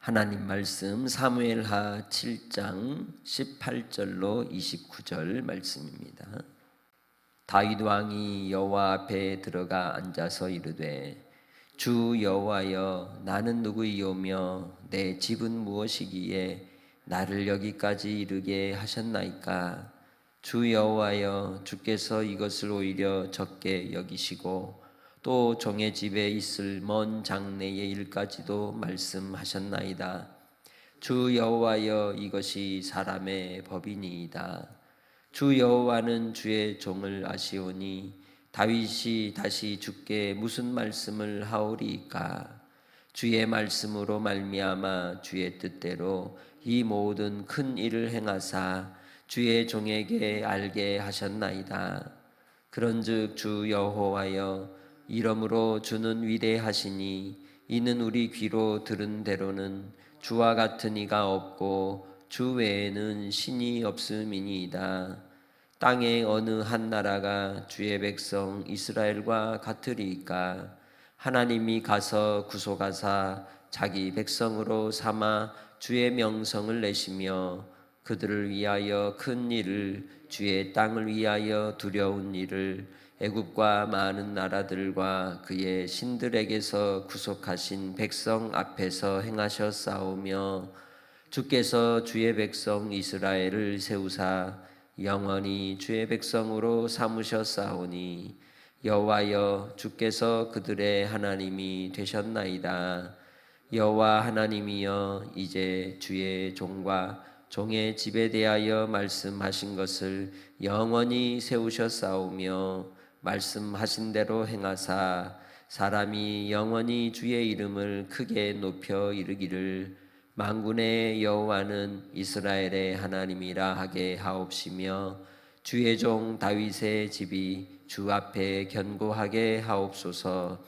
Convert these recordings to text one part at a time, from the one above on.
하나님 말씀 사무엘하 7장 18절로 29절 말씀입니다. 다윗 왕이 여호와 앞에 들어가 앉아서 이르되 주 여호와여 나는 누구이오며 내 집은 무엇이기에 나를 여기까지 이르게 하셨나이까. 주 여호와여 주께서 이것을 오히려 적게 여기시고 또 종의 집에 있을 먼 장래의 일까지도 말씀하셨나이다. 주 여호와여 이것이 사람의 법이니이다. 주 여호와는 주의 종을 아시오니 다윗이 다시 주께 무슨 말씀을 하오리이까. 주의 말씀으로 말미암아 주의 뜻대로 이 모든 큰 일을 행하사 주의 종에게 알게 하셨나이다. 그런즉 주 여호와여 이러므로 주는 위대하시니 이는 우리 귀로 들은 대로는 주와 같은 이가 없고 주 외에는 신이 없음이니이다. 땅의 어느 한 나라가 주의 백성 이스라엘과 같으리이까. 하나님이 가서 구속하사 자기 백성으로 삼아 주의 명성을 내시며 그들을 위하여 큰 일을 주의 땅을 위하여 두려운 일을 애굽과 많은 나라들과 그의 신들에게서 구속하신 백성 앞에서 행하셨사오며 주께서 주의 백성 이스라엘을 세우사 영원히 주의 백성으로 삼으셨사오니 여호와여 주께서 그들의 하나님이 되셨나이다. 여호와 하나님이여 이제 주의 종과 종의 집에 대하여 말씀하신 것을 영원히 세우셨사오며 말씀하신 대로 행하사 사람이 영원히 주의 이름을 크게 높여 이르기를 만군의 여호와는 이스라엘의 하나님이라 하게 하옵시며 주의 종 다윗의 집이 주 앞에 견고하게 하옵소서.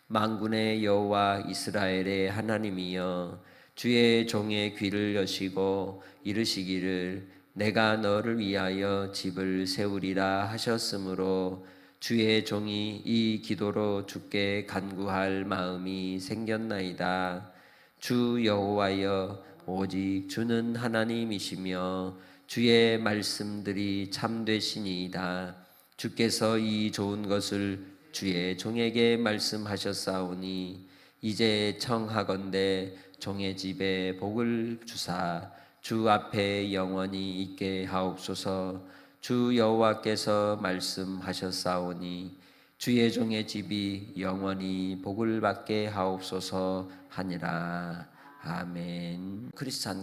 만군의 여호와 이스라엘의 하나님이여 주의 종의 귀를 여시고 이르시기를 내가 너를 위하여 집을 세우리라 하셨으므로 주의 종이 이 기도로 주께 간구할 마음이 생겼나이다. 주 여호와여 오직 주는 하나님이시며 주의 말씀들이 참되시니이다. 주께서 이 좋은 것을 주의 종에게 말씀하셨사오니 이제 청하건대 종의 집에 복을 주사 주 앞에 영원히 있게 하옵소서. 주 여호와께서 말씀하셨사오니 주의 종의 집이 영원히 복을 받게 하옵소서 하니라. 아멘. 크리스찬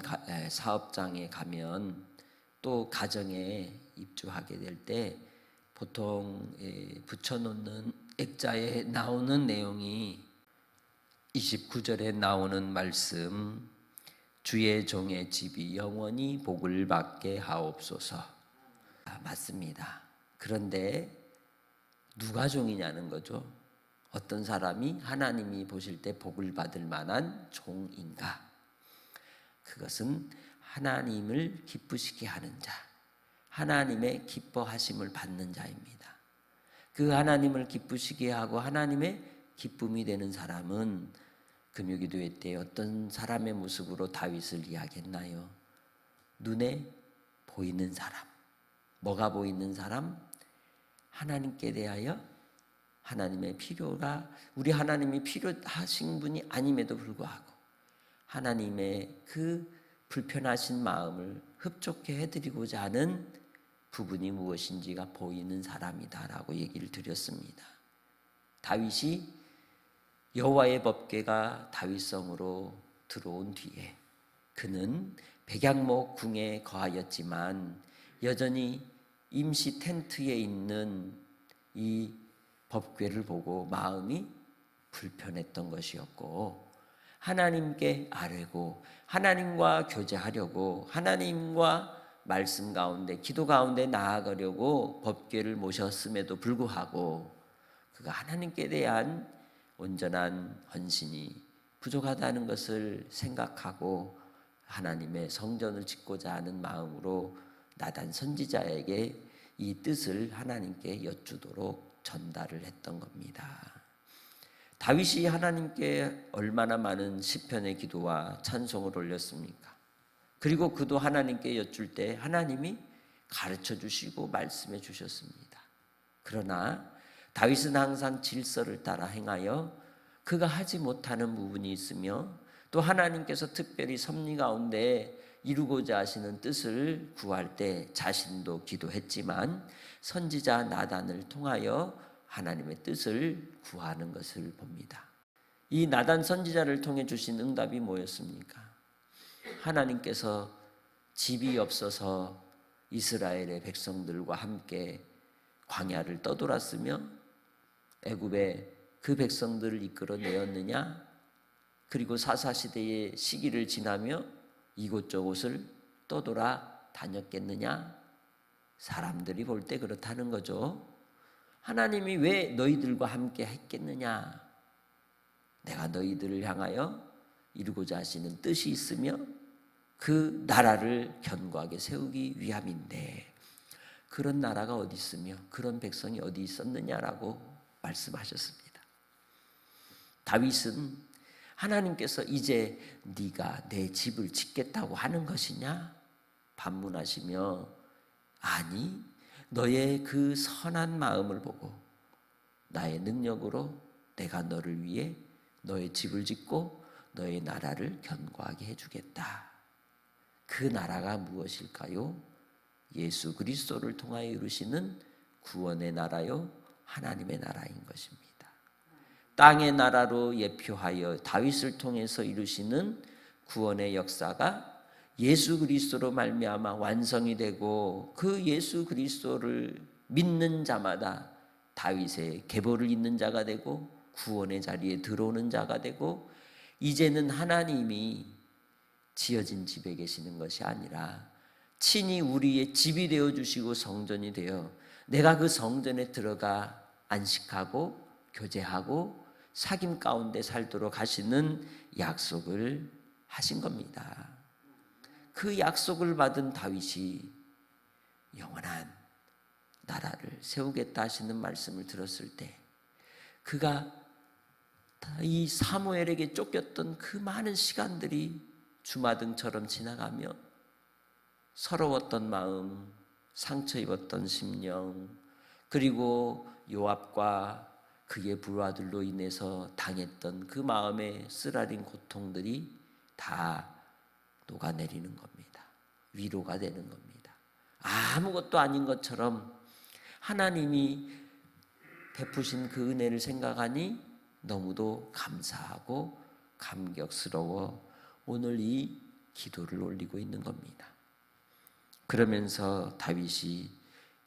사업장에 가면 또 가정에 입주하게 될 때 보통 붙여놓는 액자에 나오는 내용이 29절에 나오는 말씀 주의 종의 집이 영원히 복을 받게 하옵소서. 맞습니다. 그런데 누가 종이냐는 거죠. 어떤 사람이 하나님이 보실 때 복을 받을 만한 종인가? 그것은 하나님을 기쁘시게 하는 자, 하나님의 기뻐하심을 받는 자입니다. 그 하나님을 기쁘시게 하고 하나님의 기쁨이 되는 사람은 금요기도회 때 어떤 사람의 모습으로 다윗을 이야기했나요? 눈에 보이는 사람. 뭐가 보이는 사람? 하나님께 대하여 하나님의 필요가 우리 하나님이 필요하신 분이 아님에도 불구하고 하나님의 그 불편하신 마음을 흡족해 해드리고자 하는 부분이 무엇인지가 보이는 사람이다라고 얘기를 드렸습니다. 다윗이 여호와의 법궤가 다윗성으로 들어온 뒤에 그는 백양목 궁에 거하였지만 여전히 임시 텐트에 있는 이 법궤를 보고 마음이 불편했던 것이었고 하나님께 아뢰고 하나님과 교제하려고 하나님과 말씀 가운데 기도 가운데 나아가려고 법궤를 모셨음에도 불구하고 그가 하나님께 대한 온전한 헌신이 부족하다는 것을 생각하고 하나님의 성전을 짓고자 하는 마음으로 나단 선지자에게 이 뜻을 하나님께 여쭈도록 전달을 했던 겁니다. 다윗이 하나님께 얼마나 많은 시편의 기도와 찬송을 올렸습니까? 그리고 그도 하나님께 여쭐 때 하나님이 가르쳐 주시고 말씀해 주셨습니다. 그러나 다윗은 항상 질서를 따라 행하여 그가 하지 못하는 부분이 있으며 또 하나님께서 특별히 섭리 가운데 이루고자 하시는 뜻을 구할 때 자신도 기도했지만 선지자 나단을 통하여 하나님의 뜻을 구하는 것을 봅니다. 이 나단 선지자를 통해 주신 응답이 뭐였습니까? 하나님께서 집이 없어서 이스라엘의 백성들과 함께 광야를 떠돌았으며 애굽에 그 백성들을 이끌어내었느냐? 그리고 사사시대의 시기를 지나며 이곳저곳을 떠돌아 다녔겠느냐? 사람들이 볼 때 그렇다는 거죠. 하나님이 왜 너희들과 함께 했겠느냐? 내가 너희들을 향하여 이루고자 하시는 뜻이 있으며 그 나라를 견고하게 세우기 위함인데 그런 나라가 어디 있으며 그런 백성이 어디 있었느냐라고 말씀하셨습니다. 다윗은 하나님께서 이제 네가 내 집을 짓겠다고 하는 것이냐? 반문하시며 아니 너의 그 선한 마음을 보고 나의 능력으로 내가 너를 위해 너의 집을 짓고 너의 나라를 견고하게 해주겠다. 그 나라가 무엇일까요? 예수 그리스도를 통하여 이루시는 구원의 나라요 하나님의 나라인 것입니다. 땅의 나라로 예표하여 다윗을 통해서 이루시는 구원의 역사가 예수 그리스도로 말미암아 완성이 되고 그 예수 그리스도를 믿는 자마다 다윗의 계보를 잇는 자가 되고 구원의 자리에 들어오는 자가 되고 이제는 하나님이 지어진 집에 계시는 것이 아니라 친히 우리의 집이 되어주시고 성전이 되어 내가 그 성전에 들어가 안식하고 교제하고 사귐 가운데 살도록 하시는 약속을 하신 겁니다. 그 약속을 받은 다윗이 영원한 나라를 세우겠다 하시는 말씀을 들었을 때 그가 이 사무엘에게 쫓겼던 그 많은 시간들이 주마등처럼 지나가며 서러웠던 마음, 상처 입었던 심령, 그리고 요압과 그의 부하들로 인해서 당했던 그 마음의 쓰라린 고통들이 다 녹아내리는 겁니다. 위로가 되는 겁니다. 아무것도 아닌 것처럼 하나님이 베푸신 그 은혜를 생각하니 너무도 감사하고 감격스러워 오늘 이 기도를 올리고 있는 겁니다. 그러면서 다윗이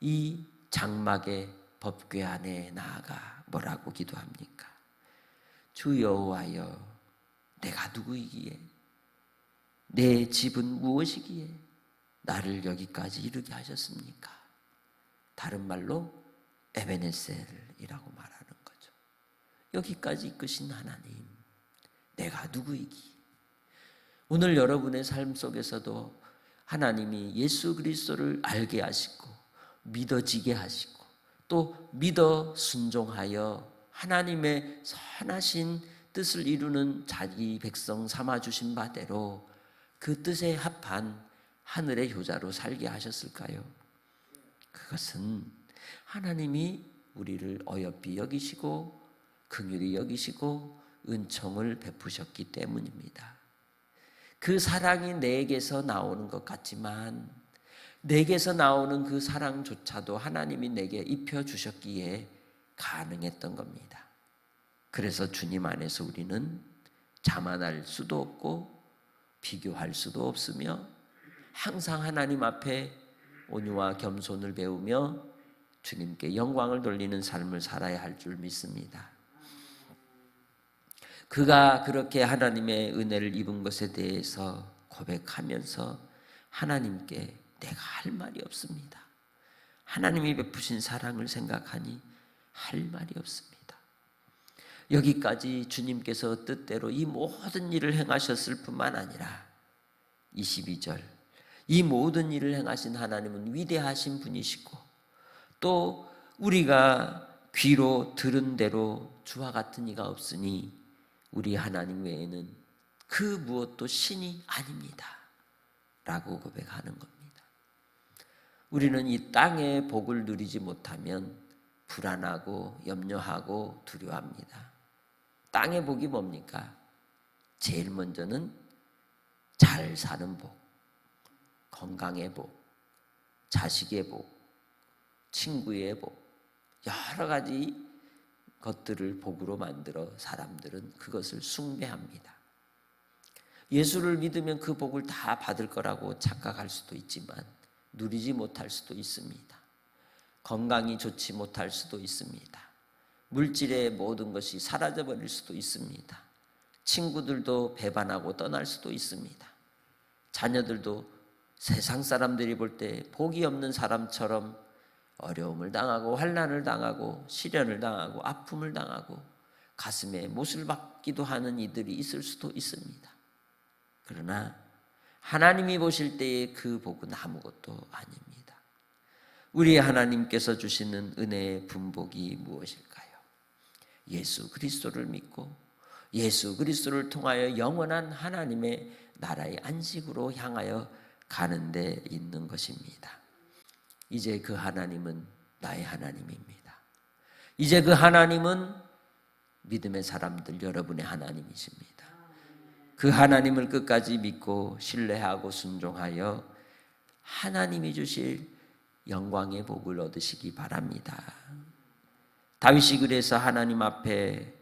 이 장막의 법궤 안에 나아가 뭐라고 기도합니까? 주 여호와여, 내가 누구이기에 내 집은 무엇이기에 나를 여기까지 이르게 하셨습니까? 다른 말로 에베네셀이라고 말하는 거죠. 여기까지 이끄신 하나님, 내가 누구이기? 오늘 여러분의 삶 속에서도 하나님이 예수 그리스도를 알게 하시고 믿어지게 하시고 또 믿어 순종하여 하나님의 선하신 뜻을 이루는 자기 백성 삼아주신 바대로 그 뜻에 합한 하늘의 효자로 살게 하셨을까요? 그것은 하나님이 우리를 어여삐 여기시고 긍휼히 여기시고 은총을 베푸셨기 때문입니다. 그 사랑이 내게서 나오는 것 같지만 내게서 나오는 그 사랑조차도 하나님이 내게 입혀주셨기에 가능했던 겁니다. 그래서 주님 안에서 우리는 자만할 수도 없고 비교할 수도 없으며 항상 하나님 앞에 온유와 겸손을 배우며 주님께 영광을 돌리는 삶을 살아야 할 줄 믿습니다. 그가 그렇게 하나님의 은혜를 입은 것에 대해서 고백하면서 하나님께 내가 할 말이 없습니다. 하나님이 베푸신 사랑을 생각하니 할 말이 없습니다. 여기까지 주님께서 뜻대로 이 모든 일을 행하셨을 뿐만 아니라 22절 이 모든 일을 행하신 하나님은 위대하신 분이시고 또 우리가 귀로 들은 대로 주와 같은 이가 없으니 우리 하나님 외에는 그 무엇도 신이 아닙니다 라고 고백하는 겁니다. 우리는 이 땅의 복을 누리지 못하면 불안하고 염려하고 두려워합니다. 땅의 복이 뭡니까? 제일 먼저는 잘 사는 복, 건강의 복, 자식의 복, 친구의 복, 여러 가지 것들을 복으로 만들어 사람들은 그것을 숭배합니다. 예수를 믿으면 그 복을 다 받을 거라고 착각할 수도 있지만 누리지 못할 수도 있습니다. 건강이 좋지 못할 수도 있습니다. 물질의 모든 것이 사라져버릴 수도 있습니다. 친구들도 배반하고 떠날 수도 있습니다. 자녀들도 세상 사람들이 볼 때 복이 없는 사람처럼 어려움을 당하고 환난을 당하고 시련을 당하고 아픔을 당하고 가슴에 못을 박기도 하는 이들이 있을 수도 있습니다. 그러나 하나님이 보실 때의 그 복은 아무것도 아닙니다. 우리 하나님께서 주시는 은혜의 분복이 무엇일까요? 예수 그리스도를 믿고 예수 그리스도를 통하여 영원한 하나님의 나라의 안식으로 향하여 가는 데 있는 것입니다. 이제 그 하나님은 나의 하나님입니다. 이제 그 하나님은 믿음의 사람들 여러분의 하나님이십니다. 그 하나님을 끝까지 믿고 신뢰하고 순종하여 하나님이 주실 영광의 복을 얻으시기 바랍니다. 다윗이 그래서 하나님 앞에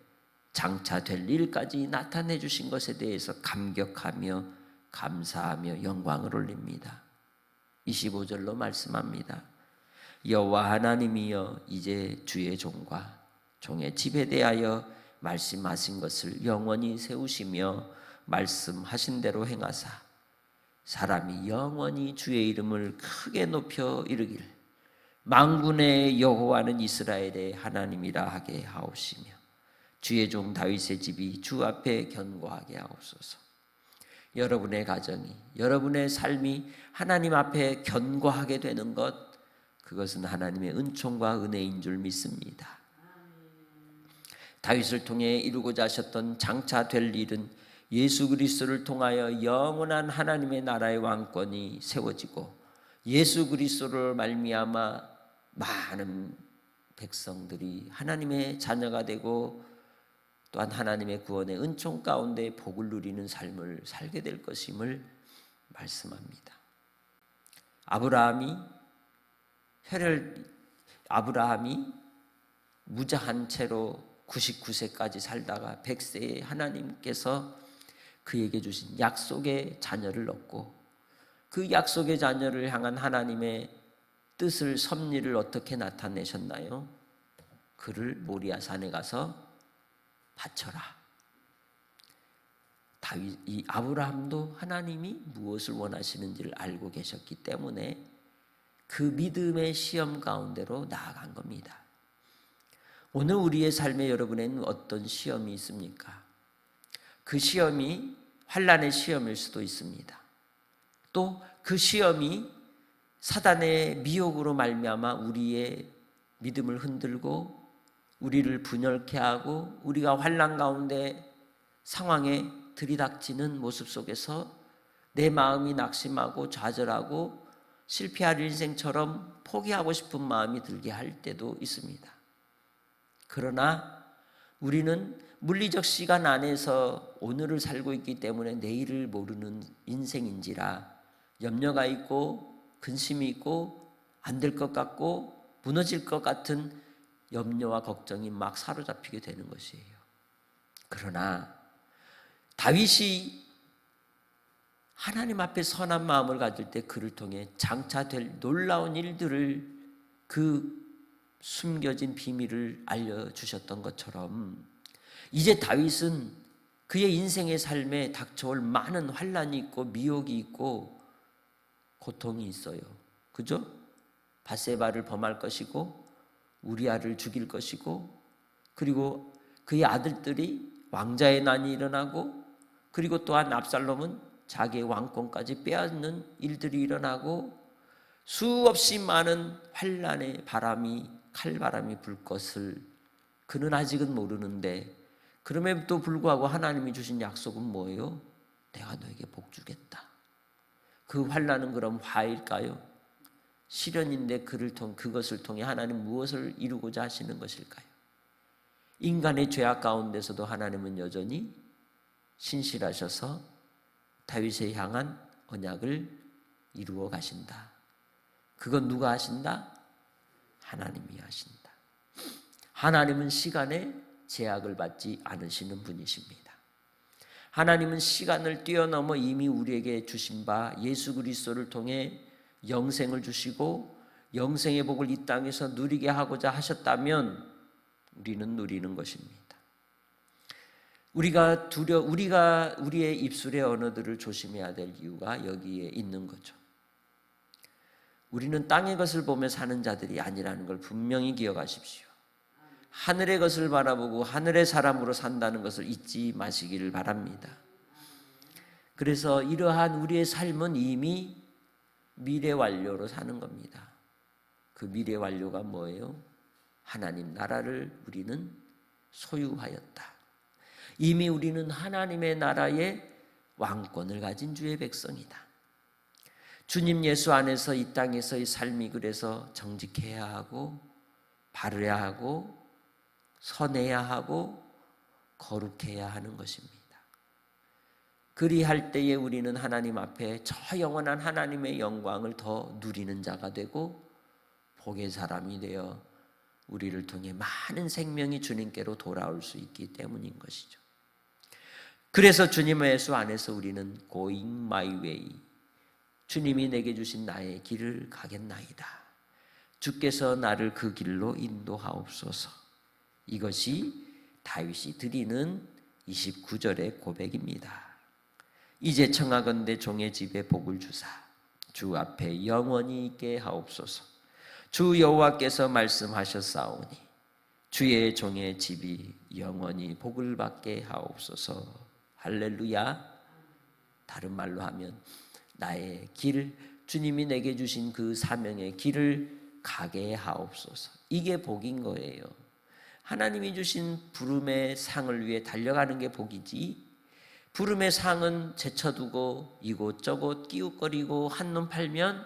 장차될 일까지 나타내 주신 것에 대해서 감격하며 감사하며 영광을 올립니다. 25절로 말씀합니다. 여호와 하나님이여 이제 주의 종과 종의 집에 대하여 말씀하신 것을 영원히 세우시며 말씀하신 대로 행하사 사람이 영원히 주의 이름을 크게 높여 이르기를 만군의 여호와는 이스라엘의 하나님이라 하게 하옵시며 주의 종 다윗의 집이 주 앞에 견고하게 하옵소서. 여러분의 가정이 여러분의 삶이 하나님 앞에 견고하게 되는 것, 그것은 하나님의 은총과 은혜인 줄 믿습니다. 다윗을 통해 이루고자 하셨던 장차 될 일은 예수 그리스도를 통하여 영원한 하나님의 나라의 왕권이 세워지고 예수 그리스도를 말미암아 많은 백성들이 하나님의 자녀가 되고 또한 하나님의 구원의 은총 가운데 복을 누리는 삶을 살게 될 것임을 말씀합니다. 아브라함이 무자한 채로 99세까지 살다가 100세에 하나님께서 그에게 주신 약속의 자녀를 얻고 그 약속의 자녀를 향한 하나님의 뜻을 섭리를 어떻게 나타내셨나요? 그를 모리아산에 가서 바쳐라. 이 아브라함도 하나님이 무엇을 원하시는지를 알고 계셨기 때문에 그 믿음의 시험 가운데로 나아간 겁니다. 오늘 우리의 삶에 여러분에는 어떤 시험이 있습니까? 그 시험이 환난의 시험일 수도 있습니다. 또 그 시험이 사단의 미혹으로 말미암아 우리의 믿음을 흔들고 우리를 분열케 하고 우리가 환난 가운데 상황에 들이닥치는 모습 속에서 내 마음이 낙심하고 좌절하고 실패할 인생처럼 포기하고 싶은 마음이 들게 할 때도 있습니다. 그러나 우리는 물리적 시간 안에서 오늘을 살고 있기 때문에 내일을 모르는 인생인지라 염려가 있고 근심이 있고 안 될 것 같고 무너질 것 같은 염려와 걱정이 막 사로잡히게 되는 것이에요. 그러나 다윗이 하나님 앞에 선한 마음을 가질 때 그를 통해 장차 될 놀라운 일들을 그 숨겨진 비밀을 알려주셨던 것처럼 이제 다윗은 그의 인생의 삶에 닥쳐올 많은 환난이 있고 미혹이 있고 고통이 있어요. 그죠? 밧세바를 범할 것이고 우리아를 죽일 것이고 그리고 그의 아들들이 왕자의 난이 일어나고 그리고 또한 압살롬은 자기의 왕권까지 빼앗는 일들이 일어나고 수없이 많은 환난의 바람이 칼바람이 불 것을 그는 아직은 모르는데, 그럼에도 불구하고 하나님이 주신 약속은 뭐예요? 내가 너에게 복 주겠다. 그 환난은 그럼 화일까요? 시련인데 그것을 통해 하나님 무엇을 이루고자 하시는 것일까요? 인간의 죄악 가운데서도 하나님은 여전히 신실하셔서 다윗에 향한 언약을 이루어 가신다. 그건 누가 하신다? 하나님이 하신다. 하나님은 시간에 제약을 받지 않으시는 분이십니다. 하나님은 시간을 뛰어넘어 이미 우리에게 주신 바 예수 그리스도를 통해 영생을 주시고 영생의 복을 이 땅에서 누리게 하고자 하셨다면 우리는 누리는 것입니다. 우리가 우리의 입술의 언어들을 조심해야 될 이유가 여기에 있는 거죠. 우리는 땅의 것을 보며 사는 자들이 아니라는 걸 분명히 기억하십시오. 하늘의 것을 바라보고 하늘의 사람으로 산다는 것을 잊지 마시기를 바랍니다. 그래서 이러한 우리의 삶은 이미 미래 완료로 사는 겁니다. 그 미래 완료가 뭐예요? 하나님 나라를 우리는 소유하였다. 이미 우리는 하나님의 나라의 왕권을 가진 주의 백성이다. 주님 예수 안에서 이 땅에서의 삶이 그래서 정직해야 하고 바르야 하고 선해야 하고 거룩해야 하는 것입니다. 그리할 때에 우리는 하나님 앞에 저 영원한 하나님의 영광을 더 누리는 자가 되고 복의 사람이 되어 우리를 통해 많은 생명이 주님께로 돌아올 수 있기 때문인 것이죠. 그래서 주님 예수 안에서 우리는 going my way, 주님이 내게 주신 나의 길을 가겠나이다. 주께서 나를 그 길로 인도하옵소서. 이것이 다윗이 드리는 29절의 고백입니다. 이제 청하건대 종의 집에 복을 주사 주 앞에 영원히 있게 하옵소서. 주 여호와께서 말씀하셨사오니 주의 종의 집이 영원히 복을 받게 하옵소서. 할렐루야. 다른 말로 하면 나의 길, 주님이 내게 주신 그 사명의 길을 가게 하옵소서. 이게 복인 거예요. 하나님이 주신 부름의 상을 위해 달려가는 게 복이지, 부름의 상은 제쳐두고 이곳저곳 끼웃거리고 한눈 팔면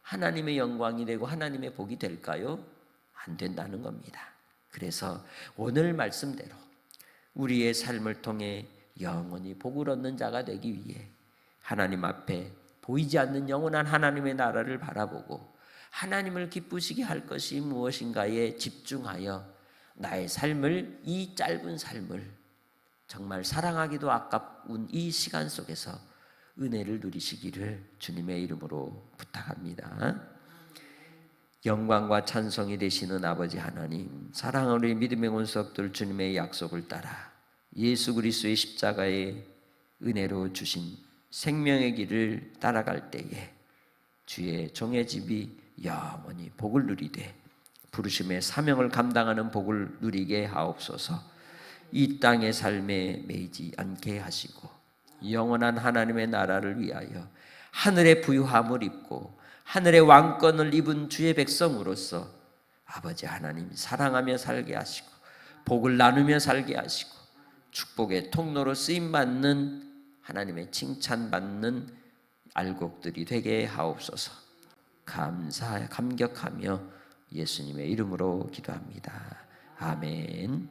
하나님의 영광이 되고 하나님의 복이 될까요? 안 된다는 겁니다. 그래서 오늘 말씀대로 우리의 삶을 통해 영원히 복을 얻는 자가 되기 위해 하나님 앞에 보이지 않는 영원한 하나님의 나라를 바라보고 하나님을 기쁘시게 할 것이 무엇인가에 집중하여 나의 삶을, 이 짧은 삶을 정말 사랑하기도 아까운 이 시간 속에서 은혜를 누리시기를 주님의 이름으로 부탁합니다. 영광과 찬송이 되시는 아버지 하나님, 사랑하는 우리 믿음의 원수들 주님의 약속을 따라 예수 그리스도의 십자가의 은혜로 주신 생명의 길을 따라갈 때에 주의 종의 집이 영원히 복을 누리되 부르심의 사명을 감당하는 복을 누리게 하옵소서. 이 땅의 삶에 매이지 않게 하시고 영원한 하나님의 나라를 위하여 하늘의 부유함을 입고 하늘의 왕권을 입은 주의 백성으로서 아버지 하나님 사랑하며 살게 하시고 복을 나누며 살게 하시고 축복의 통로로 쓰임받는 하나님의 칭찬받는 알곡들이 되게 하옵소서. 감격하며 예수님의 이름으로 기도합니다. 아멘.